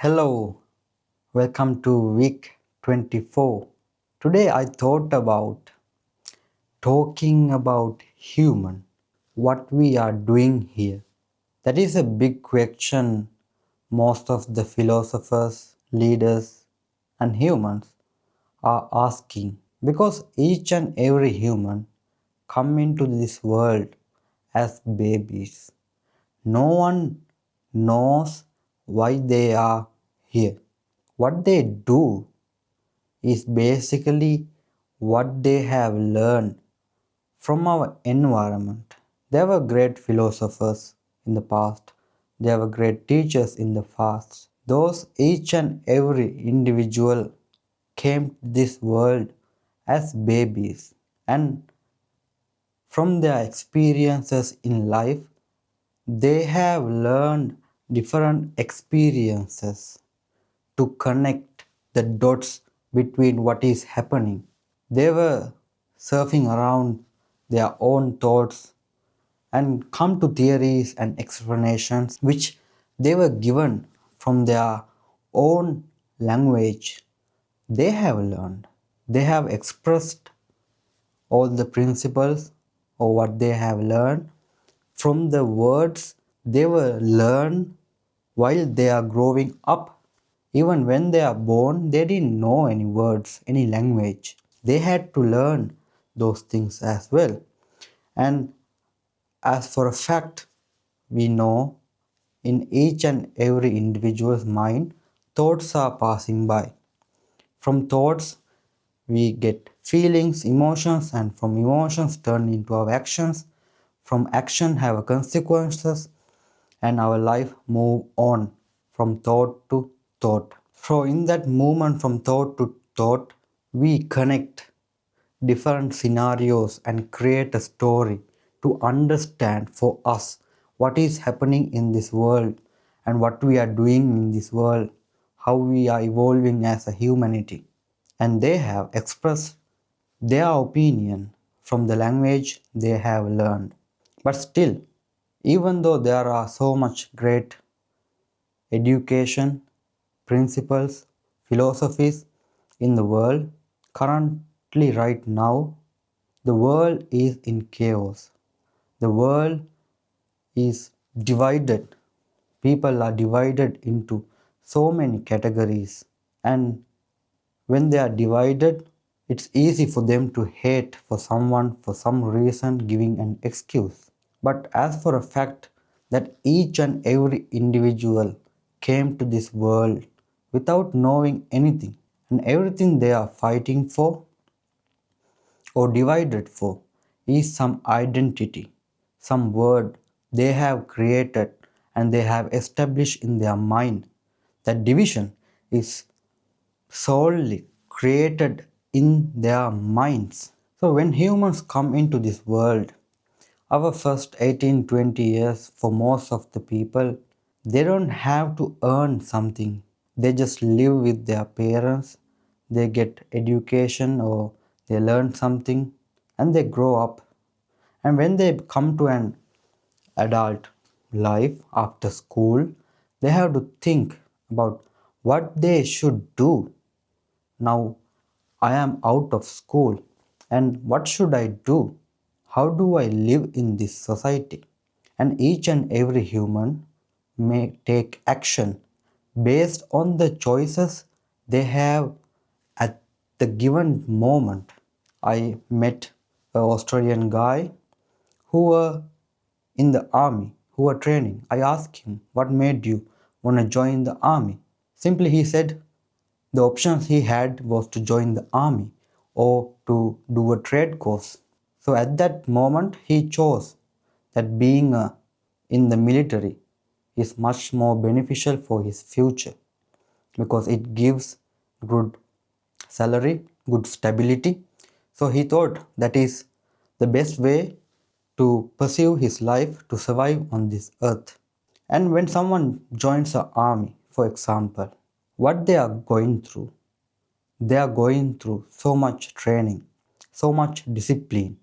Hello, welcome to week 24. Today I thought about talking about human, what we are doing here. That is a big question most of the philosophers, leaders, and humans are asking because each and every human come into this world as babies. No one knows why they are here. What they do is basically what they have learned from our environment. There were great philosophers in the past, there were great teachers in the past. Those each and every individual came to this world as babies, and from their experiences in life, they have learned different experiences to connect the dots between what is happening. They were surfing around their own thoughts and come to theories and explanations which they were given from their own language they have learned. They have expressed all the principles or what they have learned from the words they were learned while they are growing up. Even when they are born, they didn't know any words, any language. They had to learn those things as well. And as for a fact, we know in each and every individual's mind, thoughts are passing by. From thoughts, we get feelings, emotions, and from emotions turn into our actions. From action have consequences, and our life move on from thought to thought. So in that movement from thought to thought, we connect different scenarios and create a story to understand for us what is happening in this world and what we are doing in this world, how we are evolving as a humanity. And they have expressed their opinion from the language they have learned. But still, even though there are so much great education, principles, philosophies in the world, currently right now, the world is in chaos. The world is divided. People are divided into so many categories, and when they are divided, it's easy for them to hate for someone for some reason giving an excuse. But as for a fact that each and every individual came to this world without knowing anything, and everything they are fighting for or divided for is some identity, some word they have created and they have established in their mind. That division is solely created in their minds. So when humans come into this world, our first 18-20 years for most of the people, they don't have to earn something. They just live with their parents, they get education or they learn something and they grow up. And when they come to an adult life after school, they have to think about what they should do. Now I am out of school, and what should I do? How do I live in this society? And each and every human may take action based on the choices they have at the given moment. I met an Australian guy who were in the army, who were training. I asked him, what made you want to join the army? Simply he said the options he had was to join the army or to do a trade course. So at that moment he chose that being in the military is much more beneficial for his future because it gives good salary, good stability. So he thought that is the best way to pursue his life to survive on this earth. And when someone joins the army, for example, what they are going through, they are going through so much training, so much discipline.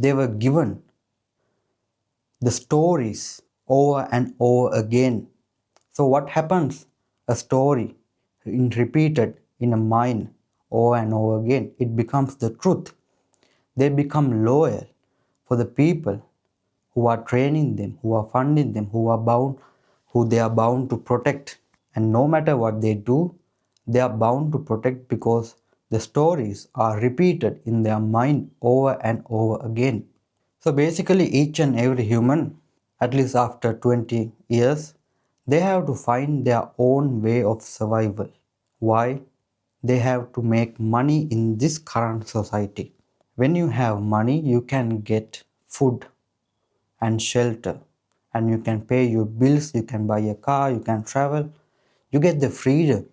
They were given the stories over and over again. So what happens? a story repeated in a mind over and over again, it becomes the truth. They become loyal for the people who are training them, who are funding them, who they are bound to protect. And no matter what they do, they are bound to protect because the stories are repeated in their mind over and over again. So basically, each and every human, at least after 20 years, they have to find their own way of survival. Why? They have to make money in this current society. When you have money, you can get food and shelter, and you can pay your bills, you can buy a car, you can travel. You get the freedom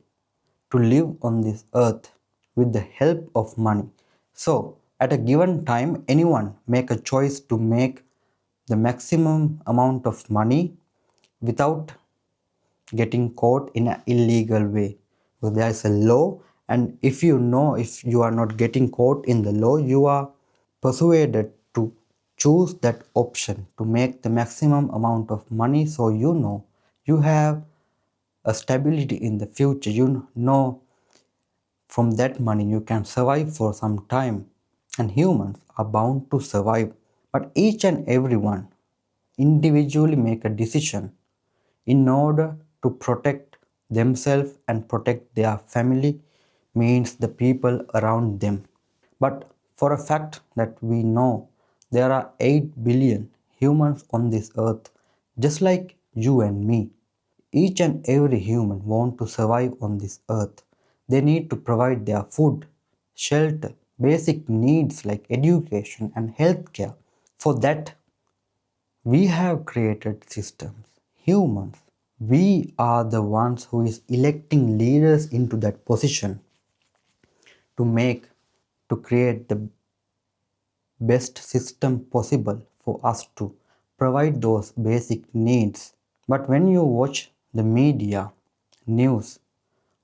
to live on this earth with the help of money. So, at a given time, anyone make a choice to make the maximum amount of money without getting caught in an illegal way. So there is a law, and if you know, if you are not getting caught in the law, you are persuaded to choose that option to make the maximum amount of money, so you know you have a stability in the future. You know from that money you can survive for some time, and humans are bound to survive. But each and every one individually make a decision in order to protect themselves and protect their family, means the people around them. But for a fact that we know there are 8 billion humans on this earth, just like you and me. Each and every human want to survive on this earth. They need to provide their food, shelter, basic needs like education and healthcare. For that, we have created systems. Humans, we are the ones who is electing leaders into that position to make, to create the best system possible for us to provide those basic needs. But when you watch the media, news,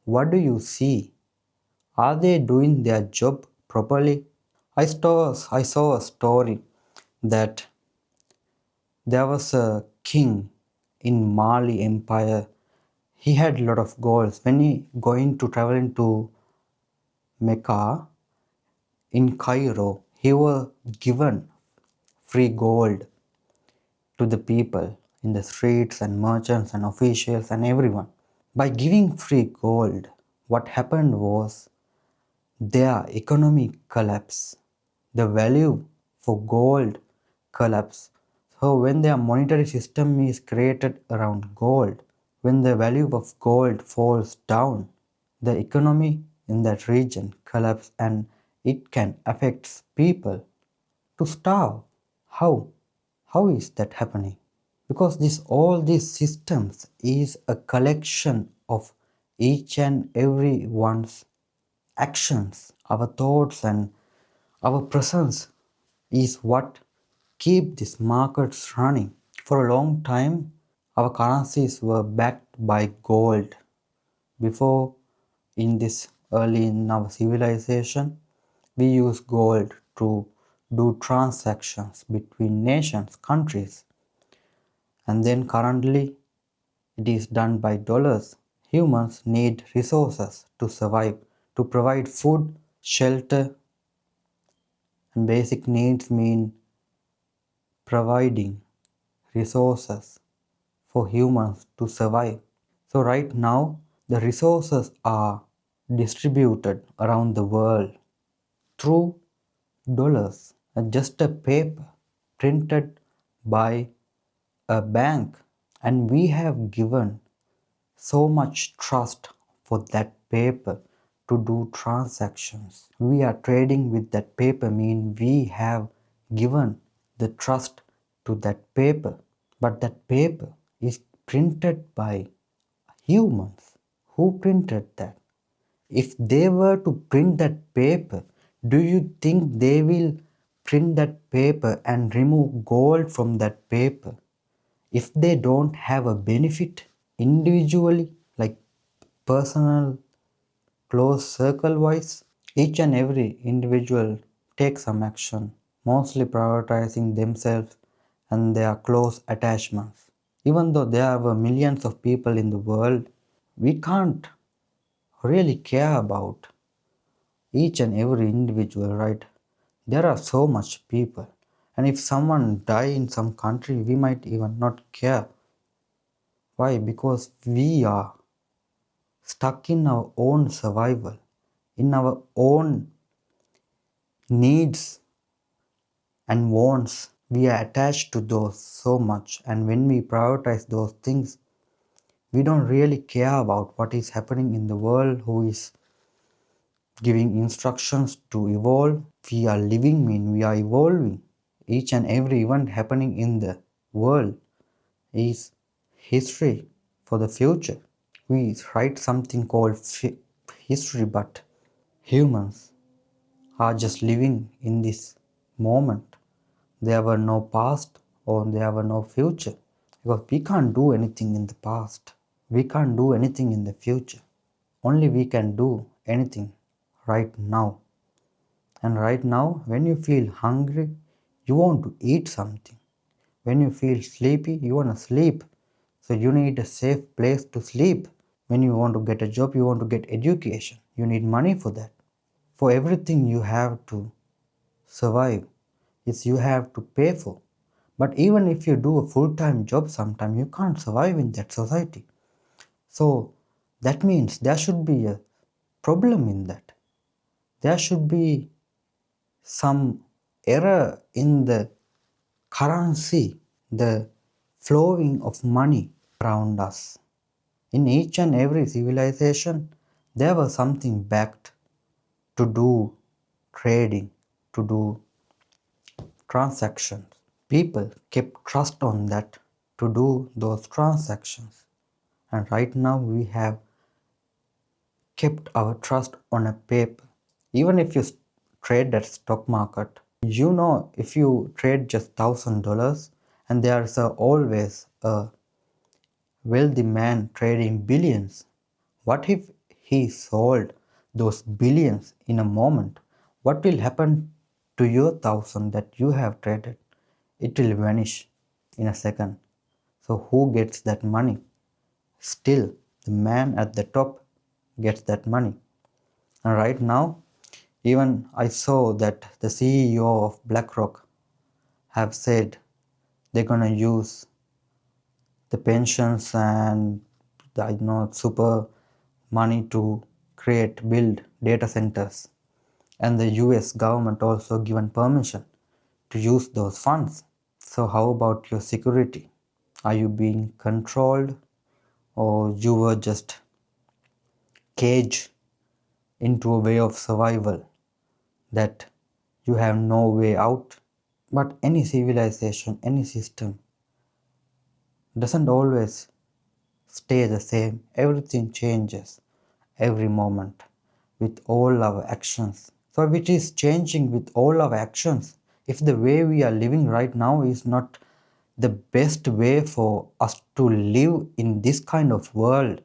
what do you see? Are they doing their job properly? I saw a story that there was a king in Mali Empire. He had a lot of gold. When he going to travel into Mecca in Cairo, he was given free gold to the people in the streets and merchants and officials and everyone. By giving free gold, what happened was their economy collapsed. The value for gold collapsed. So when their monetary system is created around gold, when the value of gold falls down, the economy in that region collapses, and it can affect people to starve. How? How is that happening? Because this all these systems is a collection of each and every one's actions, our thoughts and our presence is what keep these markets running. For a long time, our currencies were backed by gold. Before, in this early in our civilization, we use gold to do transactions between nations, countries, and then currently it is done by dollars. Humans need resources to survive, to provide food, shelter, and basic needs mean providing resources for humans to survive. So, right now, the resources are distributed around the world through dollars, just a paper printed by a bank, and we have given so much trust for that paper to do transactions. We are trading with that paper, mean we have given the trust to that paper. But that paper is printed by humans. Who printed that? If they were to print that paper, do you think they will print that paper and remove gold from that paper if they don't have a benefit individually, like personal, close circle wise? Each and every individual takes some action, mostly prioritizing themselves and their close attachments. Even though there were millions of people in the world, we can't really care about each and every individual, right? There are so much people, and if someone die in some country, we might even not care. Why? Because we are stuck in our own survival, in our own needs and wants. We are attached to those so much, and when we prioritize those things, we don't really care about what is happening in the world, who is giving instructions to evolve. We are living, mean we are evolving. Each and every event happening in the world is history for the future. We write something called history, but humans are just living in this moment. There were no past or there were no future, because we can't do anything in the past. We can't do anything in the future. Only we can do anything right now. And right now, when you feel hungry, you want to eat something. When you feel sleepy, you want to sleep. So you need a safe place to sleep. When you want to get a job, you want to get education. You need money for that. For everything you have to survive, is you have to pay for. But even if you do a full-time job sometime, you can't survive in that society. So that means there should be a problem in that. There should be some error in the currency, the flowing of money around us. In each and every civilization, there was something backed to do trading, to do transactions. People kept trust on that to do those transactions. And right now we have kept our trust on a paper. Even if you trade at stock market, you know, if you trade just $1,000 and there's always a wealthy man trading billions, what if he sold those billions in a moment? What will happen to your thousand that you have traded? It will vanish in a second. So who gets that money? Still, the man at the top gets that money. And right now, even I saw that the CEO of BlackRock have said they're gonna use the pensions and the super money to build data centers. And the US government also given permission to use those funds. So how about your security? Are you being controlled, or you were just caged into a way of survival that you have no way out? But any civilization, any system doesn't always stay the same. Everything changes every moment with all our actions. So which is changing with all our actions? If the way we are living right now is not the best way for us to live in this kind of world,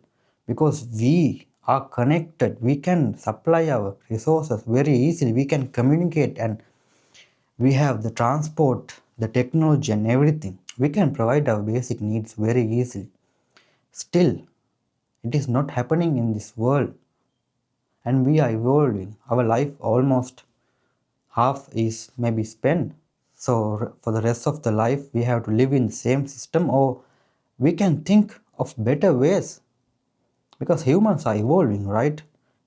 because we are connected, we can supply our resources very easily, we can communicate, and we have the transport, the technology and everything. We can provide our basic needs very easily. Still, it is not happening in this world, and we are evolving. Our life almost half is maybe spent. So for the rest of the life, we have to live in the same system, or we can think of better ways, because humans are evolving, right?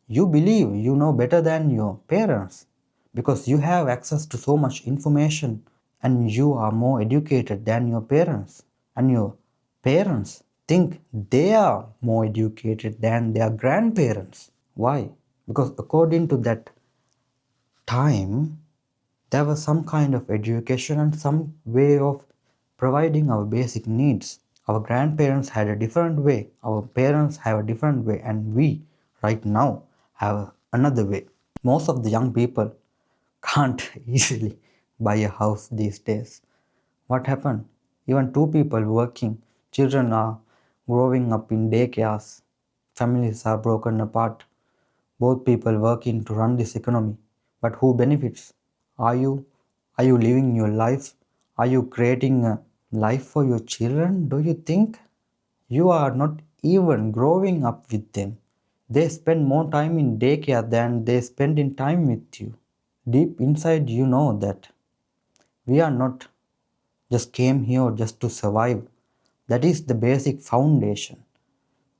You believe you know better than your parents because you have access to so much information, and you are more educated than your parents, and your parents think they are more educated than their grandparents. Why? Because according to that time, there was some kind of education and some way of providing our basic needs. Our grandparents had a different way, our parents have a different way, and we right now have another way. Most of the young people can't easily buy a house these days. What happened? Even two people working, children are growing up in daycares, families are broken apart, both people working to run this economy. But who benefits? Are you? Are you living your life? Are you creating a life for your children? Do you think? You are not even growing up with them. They spend more time in daycare than they spend in time with you. Deep inside, you know that we are not just came here just to survive. That is the basic foundation,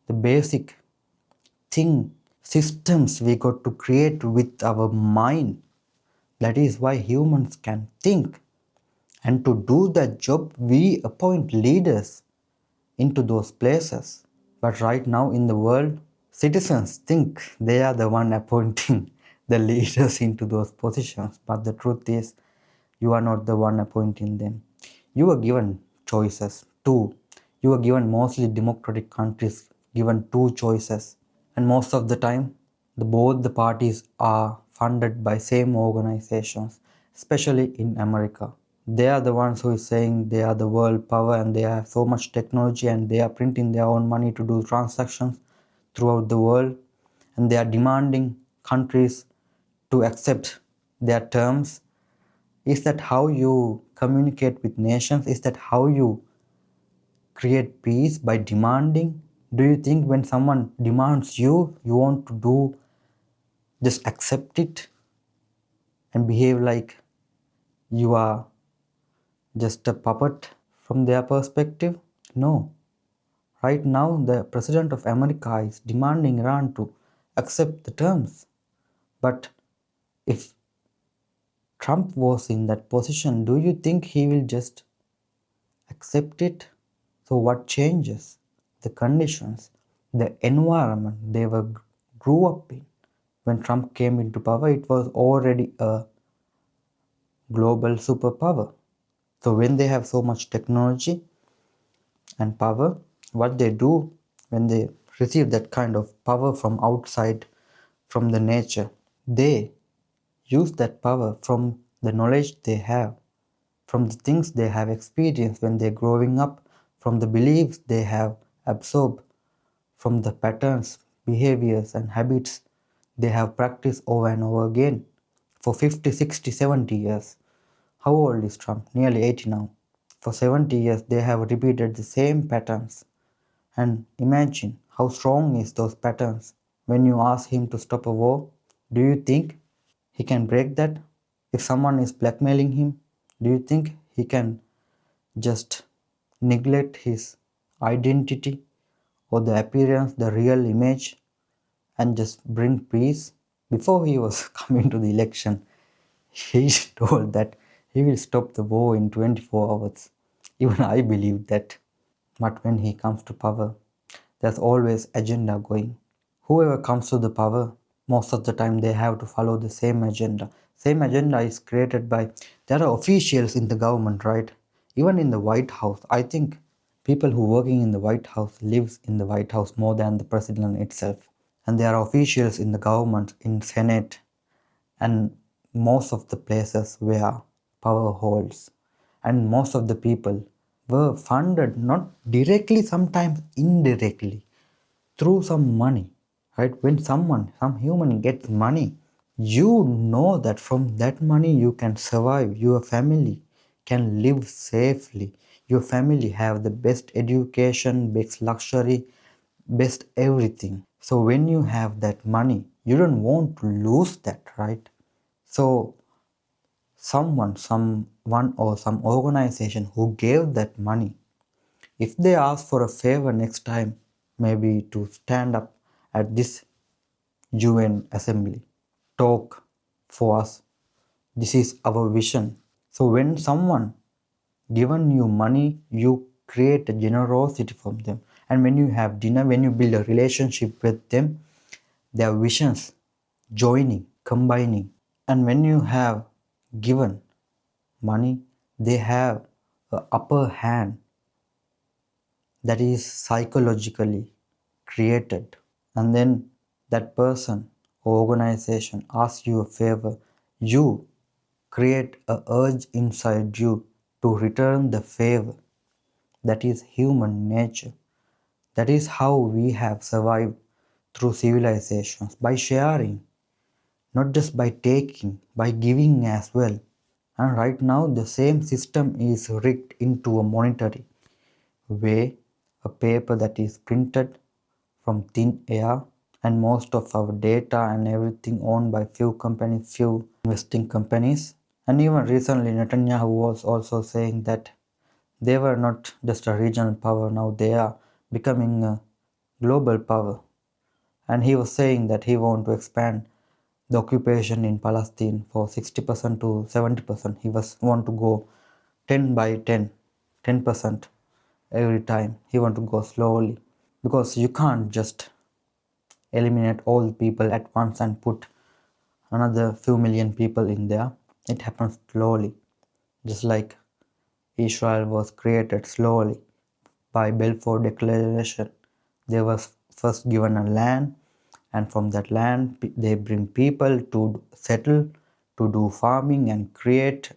the basic thing, systems we got to create with our mind. That is why humans can think. And to do that job, we appoint leaders into those places. But right now in the world, citizens think they are the one appointing the leaders into those positions. But the truth is, you are not the one appointing them. You are given choices. Two. You are given, mostly democratic countries given two choices. And most of the time, both the parties are funded by same organizations, especially in America. They are the ones who is saying they are the world power and they have so much technology and they are printing their own money to do transactions throughout the world, and they are demanding countries to accept their terms. Is that how you communicate with nations? Is that how you create peace, by demanding? Do you think when someone demands you, you want to do just accept it and behave like you are just a puppet from their perspective? No. Right now, the president of America is demanding Iran to accept the terms. But if Trump was in that position, do you think he will just accept it? So, what changes? The conditions, the environment they were grew up in. When Trump came into power, it was already a global superpower. So, when they have so much technology and power, what they do when they receive that kind of power from outside, from the nature, they use that power from the knowledge they have, from the things they have experienced when they're growing up, from the beliefs they have absorbed, from the patterns, behaviors, and habits they have practiced over and over again for 50, 60, 70 years. How old is Trump? Nearly 80 now. For 70 years, they have repeated the same patterns. And imagine how strong is those patterns. When you ask him to stop a war, do you think he can break that? If someone is blackmailing him, do you think he can just neglect his identity or the appearance, the real image, and just bring peace? Before he was coming to the election, he told that he will stop the war in 24 hours. Even I believe that. But when he comes to power, there's always agenda going. Whoever comes to the power, most of the time they have to follow the same agenda. Same agenda is created by, there are officials in the government, right? Even in the White House, I think people who working in the White House lives in the White House more than the president itself. And there are officials in the government, in Senate, and most of the places where power holds. And most of the people were funded not directly, sometimes indirectly, through some money. Right? When some human gets money, you know that from that money you can survive, your family can live safely, your family have the best education, best luxury, best everything. So when you have that money, you don't want to lose that, right? So someone or some organization who gave that money, if they ask for a favor next time, maybe to stand up at this UN assembly, talk for us, this is our vision. So when someone given you money, you create a generosity from them. And when you have dinner, when you build a relationship with them, their visions joining, combining. And when you have given money, they have an upper hand that is psychologically created. And then that person or organization asks you a favor, you create a urge inside you to return the favor. That is human nature. That is how we have survived through civilizations, by sharing, not just by taking, by giving as well. And right now, the same system is rigged into a monetary way, a paper that is printed, from thin air, and most of our data and everything owned by few companies, few investing companies. And even recently, Netanyahu was also saying that they were not just a regional power, now they are becoming a global power. And he was saying that he want to expand the occupation in Palestine for 60% to 70%. He was want to go 10 by 10, 10% every time. He want to go slowly because you can't just eliminate all the people at once and put another few million people in there. It happens slowly, just like Israel was created slowly by Balfour Declaration. They were first given a land, and from that land they bring people to settle, to do farming and create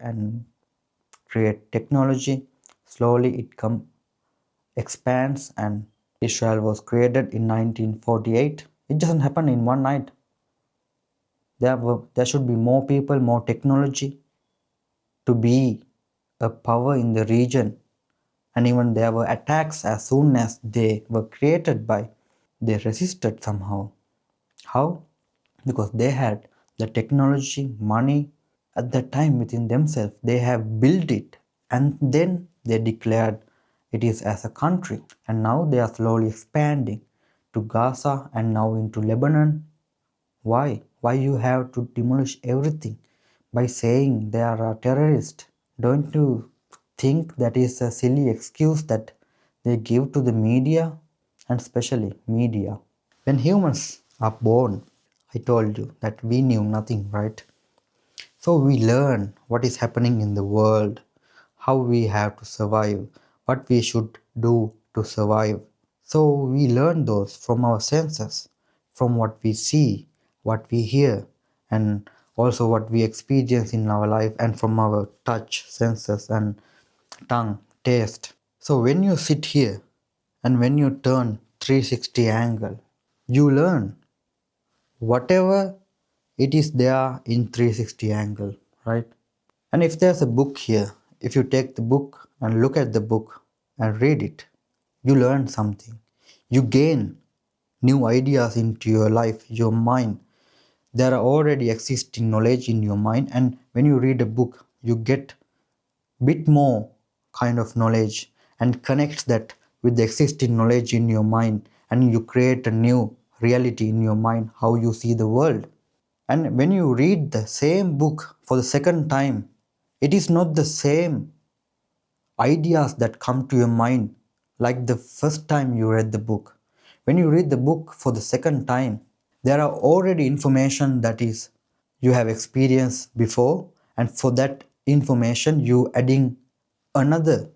technology. Slowly it expands, and Israel was created in 1948. It doesn't happen in one night. There should be more people, more technology to be a power in the region. And even there were attacks as soon as they were created by, they resisted somehow. How? Because they had the technology, money at that time within themselves. They have built it, and then they declared it is as a country. And now they are slowly expanding to Gaza and now into Lebanon. Why? Why you have to demolish everything by saying they are a terrorist? Don't you think that is a silly excuse that they give to the media, and especially media? When humans are born, I told you that we knew nothing, right? So we learn what is happening in the world, how we have to survive, what we should do to survive. So we learn those from our senses, from what we see, what we hear, and also what we experience in our life, and from our touch senses and tongue, taste. So when you sit here and when you turn 360 angle, you learn whatever it is there in 360 angle, right? And if there's a book here, if you take the book and look at the book and read it, you learn something. You gain new ideas into your life, your mind. There are already existing knowledge in your mind, and when you read a book, you get bit more kind of knowledge and connects that with the existing knowledge in your mind, and you create a new reality in your mind, how you see the world. And when you read the same book for the second time, it is not the same ideas that come to your mind like the first time you read the book. When you read the book for the second time, there are already information that is you have experienced before, and for that information you adding another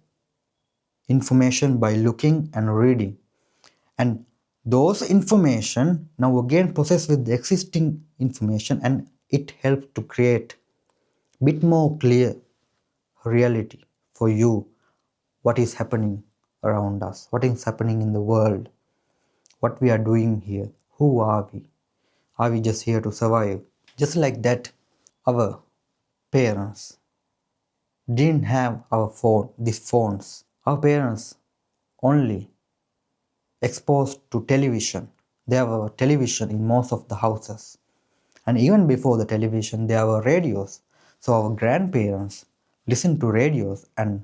information by looking and reading. And those information now again process with the existing information, and it helps to create bit more clear reality for you, what is happening around us, what is happening in the world, what we are doing here, who are we just here to survive? Just like that, our parents didn't have these phones. Our parents only exposed to television. There were television in most of the houses. And even before the television, there were radios. So our grandparents listened to radios and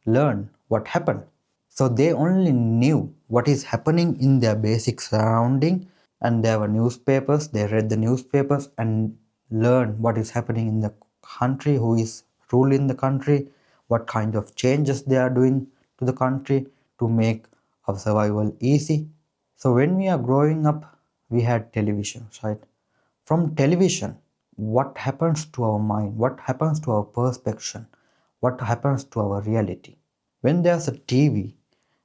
learned what happened. So they only knew what is happening in their basic surrounding, and there were newspapers. They read the newspapers and learned what is happening in the country, who is ruling the country, what kind of changes they are doing to the country to make our survival easy. So when we are growing up, we had television, right? From television, what happens to our mind? What happens to our perception? What happens to our reality? When there's a TV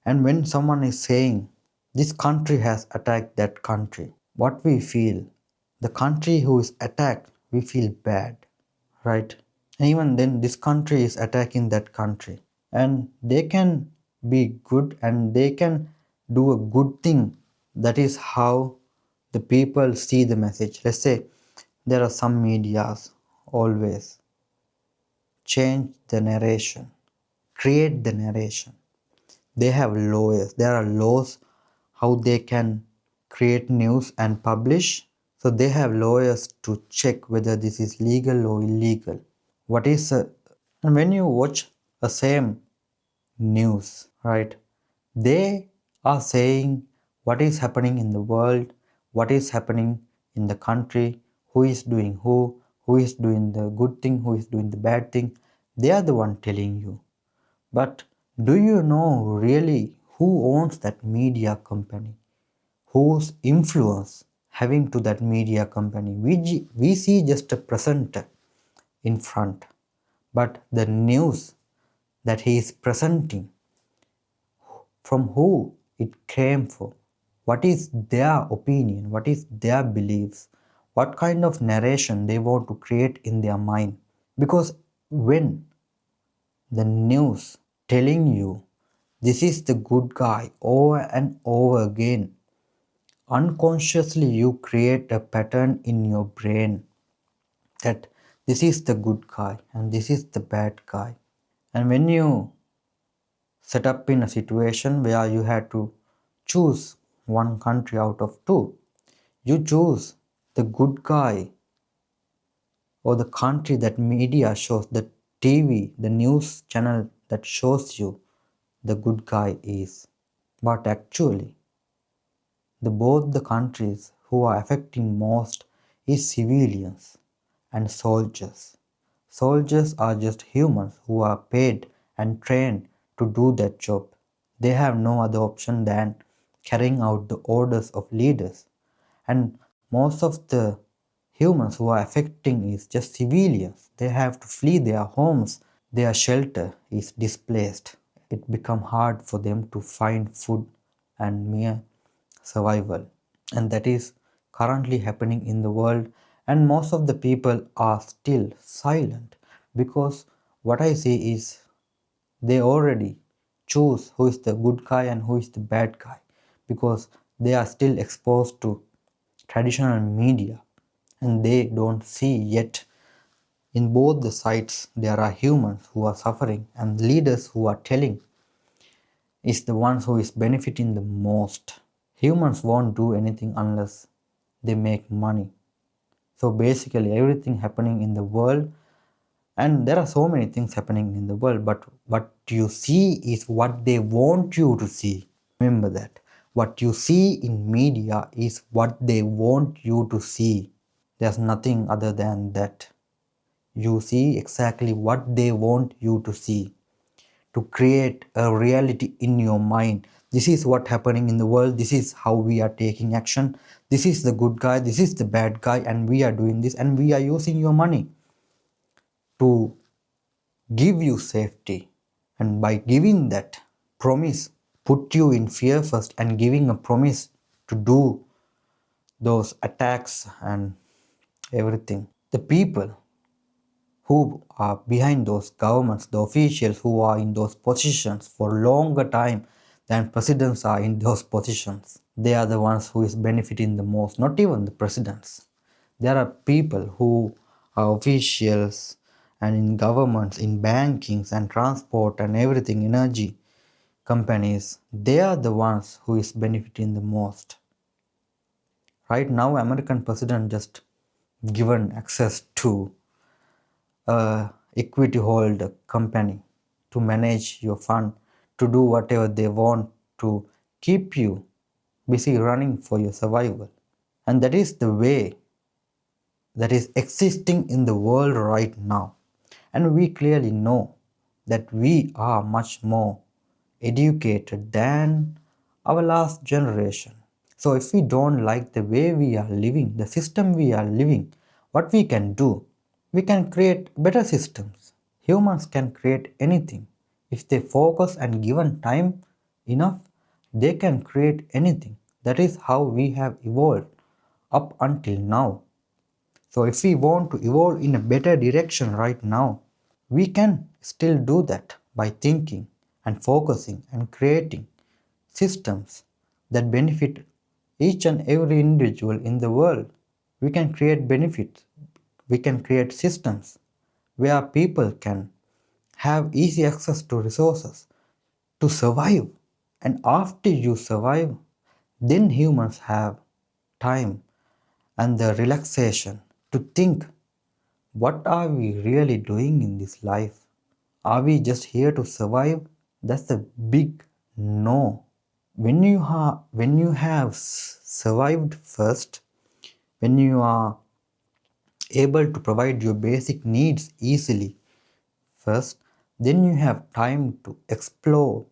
and when someone is saying, this country has attacked that country, what we feel, the country who is attacked, we feel bad, right? And even then, this country is attacking that country, and they can be good and they can do a good thing. That is how the people see the message. Let's say there are some medias always change the narration, create the narration. They have lawyers. There are laws how they can create news and publish. So they have lawyers to check whether this is legal or illegal. What is and when you watch the same news, right? They are saying what is happening in the world, what is happening in the country, who is doing who is doing the good thing, who is doing the bad thing. They are the one telling you. But do you know really who owns that media company? Whose influence having to that media company? We see just a presenter in front, but the news that he is presenting, from who it came from, what is their opinion, what is their beliefs, what kind of narration they want to create in their mind. Because when the news telling you this is the good guy over and over again, unconsciously you create a pattern in your brain that this is the good guy and this is the bad guy. And when you set up in a situation where you had to choose one country out of two, you choose the good guy or the country that media shows, the TV, the news channel that shows you the good guy is. But actually, both the countries who are affecting most is civilians and soldiers. Soldiers are just humans who are paid and trained to do that job. They have no other option than carrying out the orders of leaders. And most of the humans who are affecting is just civilians. They have to flee their homes. Their shelter is displaced. It becomes hard for them to find food and mere survival. And that is currently happening in the world, and most of the people are still silent, because what I see is they already choose who is the good guy and who is the bad guy, because they are still exposed to traditional media and they don't see yet in both the sides there are humans who are suffering, and leaders who are telling is the ones who is benefiting the most. Humans won't do anything unless they make money. So basically everything happening in the world, and there are so many things happening in the world, but what you see is what they want you to see. Remember that. What you see in media is what they want you to see. There's nothing other than that. You see exactly what they want you to see, to create a reality in your mind. This is what happening in the world, this is how we are taking action, this is the good guy, this is the bad guy, and we are doing this, and we are using your money to give you safety. And by giving that promise, put you in fear first, and giving a promise to do those attacks and everything. The people who are behind those governments, the officials who are in those positions for longer time than presidents are in those positions, they are the ones who is benefiting the most, not even the presidents. There are people who are officials and in governments, in bankings and transport and everything, energy companies, they are the ones who is benefiting the most. Right now, American president just given access to equity holder company to manage your fund, to do whatever they want, to keep you busy running for your survival. And that is the way that is existing in the world right now. And we clearly know that we are much more educated than our last generation. So if we don't like the way we are living, the system we are living, what we can do? We can create better systems. Humans can create anything. If they focus and given time enough, they can create anything. That is how we have evolved up until now. So if we want to evolve in a better direction right now, we can still do that by thinking and focusing and creating systems that benefit each and every individual in the world. We can create benefits. We can create systems where people can have easy access to resources to survive. And after you survive, then humans have time and the relaxation to think, what are we really doing in this life? Are we just here to survive? That's a big no. When you have survived first, when you are able to provide your basic needs easily first, then you have time to explore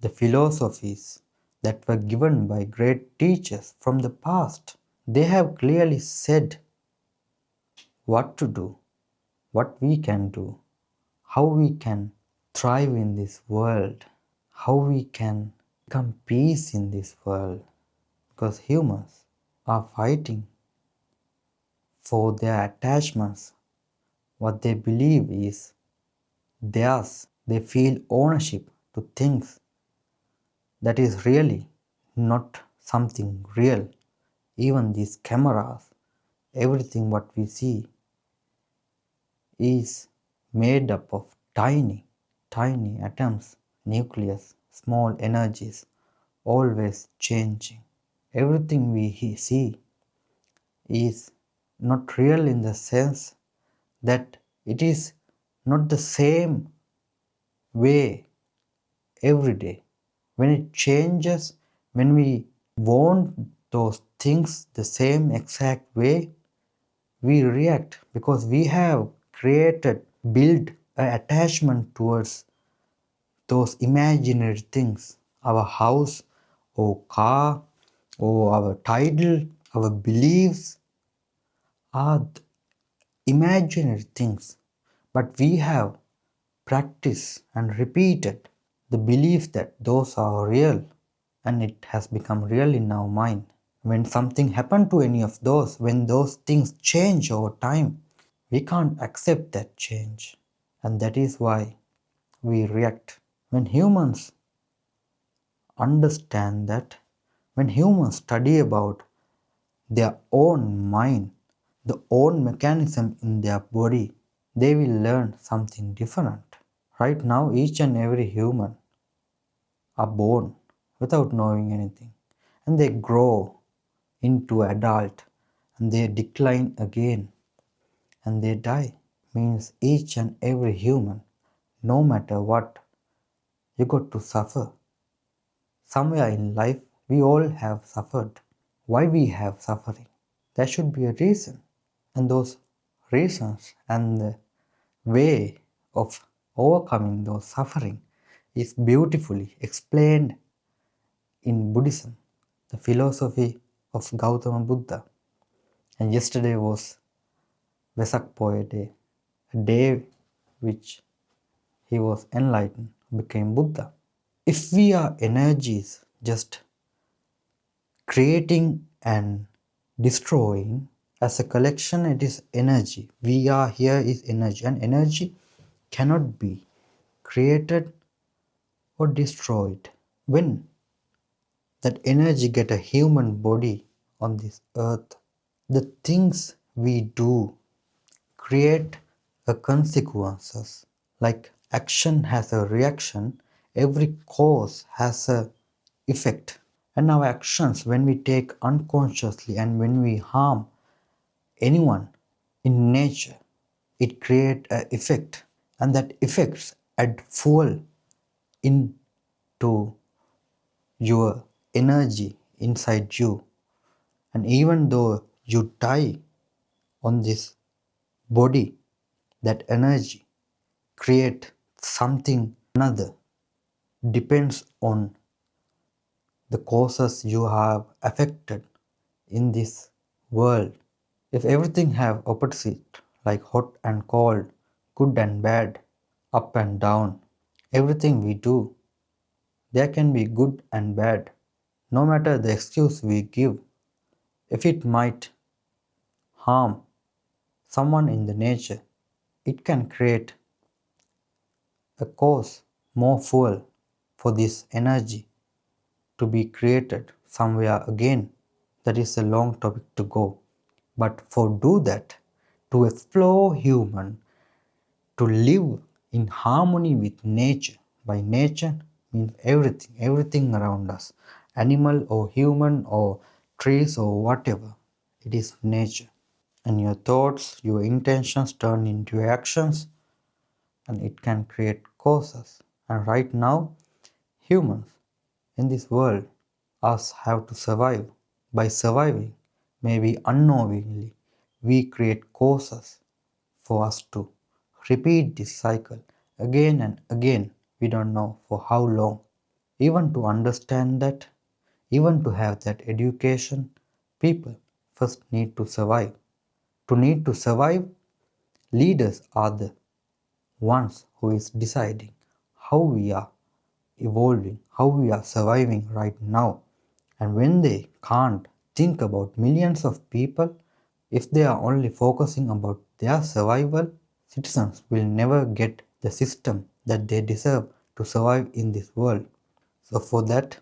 the philosophies that were given by great teachers from the past. They have clearly said what to do, what we can do, how we can thrive in this world, how we can become peace in this world. Because humans are fighting for their attachments. What they believe is theirs. They feel ownership to things that is really not something real. Even these cameras, everything what we see is made up of tiny, tiny atoms, nucleus, small energies, always changing. Everything we see is not real in the sense that it is not the same way every day. When it changes, when we want those things the same exact way, we react because we have built an attachment towards those imaginary things. Our house or car or our title, our beliefs are imaginary things. But we have practiced and repeated the belief that those are real, and it has become real in our mind. When something happened to any of those, when those things change over time, we can't accept that change, and that is why we react. When humans understand that, when humans study about their own mind, the own mechanism in their body, they will learn something different. Right now, each and every human are born without knowing anything, and they grow into adult, and they decline again, and they die. Means each and every human, no matter what, you got to suffer. Somewhere in life, we all have suffered. Why we have suffering? There should be a reason, and those reasons and the way of overcoming those suffering is beautifully explained in Buddhism, the philosophy of Gautama Buddha. And yesterday was Vesak Poya Day, a day which he was enlightened, became Buddha. If we are energies just creating and destroying, as a collection, it is energy. We are here is energy, and energy cannot be created or destroyed. When that energy get a human body on this earth, the things we do create a consequences. Like action has a reaction, every cause has a effect. And our actions, when we take unconsciously and when we harm anyone in nature, it create a effect, and that effects add fuel into your energy inside you. And even though you die on this body, that energy create something another, depends on the causes you have affected in this world. If everything have opposite, like hot and cold, good and bad, up and down, everything we do, there can be good and bad. No matter the excuse we give, if it might harm someone in the nature, it can create a cause, more fuel for this energy to be created somewhere again. That is a long topic to go. But for do that, to explore human, to live in harmony with nature. By nature means everything around us, animal or human or trees or whatever. it is nature. And your thoughts, your intentions turn into actions, and it can create causes. And right now, humans in this world, us have to survive. By surviving, maybe unknowingly, we create causes for us to repeat this cycle again and again. We don't know for how long. Even to understand that, even to have that education, people first need to survive. To need to survive, leaders are the ones who is deciding how we are evolving, how we are surviving right now. And when they can't think about millions of people, if they are only focusing about their survival, citizens will never get the system that they deserve to survive in this world. So for that,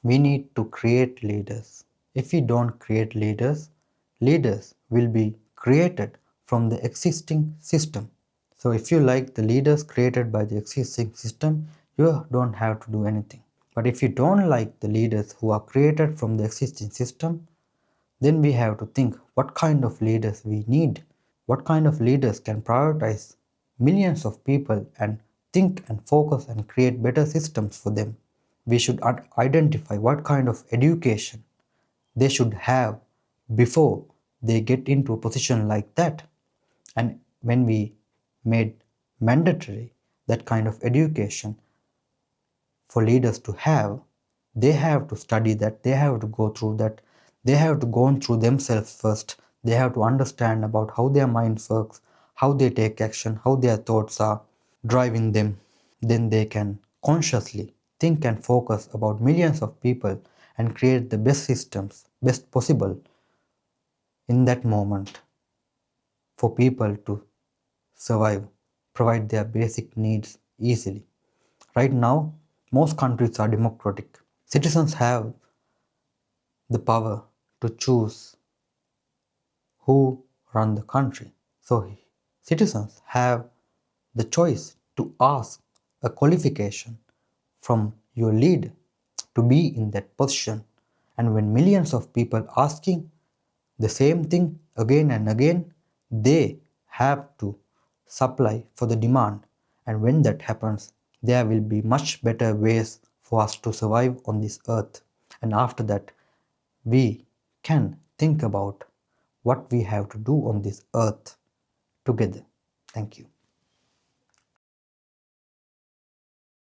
we need to create leaders. If we don't create leaders, leaders will be created from the existing system. So if you like the leaders created by the existing system, you don't have to do anything. But if you don't like the leaders who are created from the existing system, then we have to think what kind of leaders we need. What kind of leaders can prioritize millions of people and think and focus and create better systems for them. We should identify what kind of education they should have before they get into a position like that. And when we made mandatory that kind of education for leaders to have, they have to study that, they have to go through that, they have to go through themselves first, they have to understand about how their mind works, how they take action, how their thoughts are driving them. Then they can consciously think and focus about millions of people and create the best systems, best possible in that moment for people to survive, provide their basic needs easily. Right now, most countries are democratic. Citizens have the power to choose who run the country. So citizens have the choice to ask a qualification from your leader to be in that position. And when millions of people asking the same thing again and again, they have to supply for the demand. And when that happens, there will be much better ways for us to survive on this earth. And after that, we can think about what we have to do on this earth together. Thank you.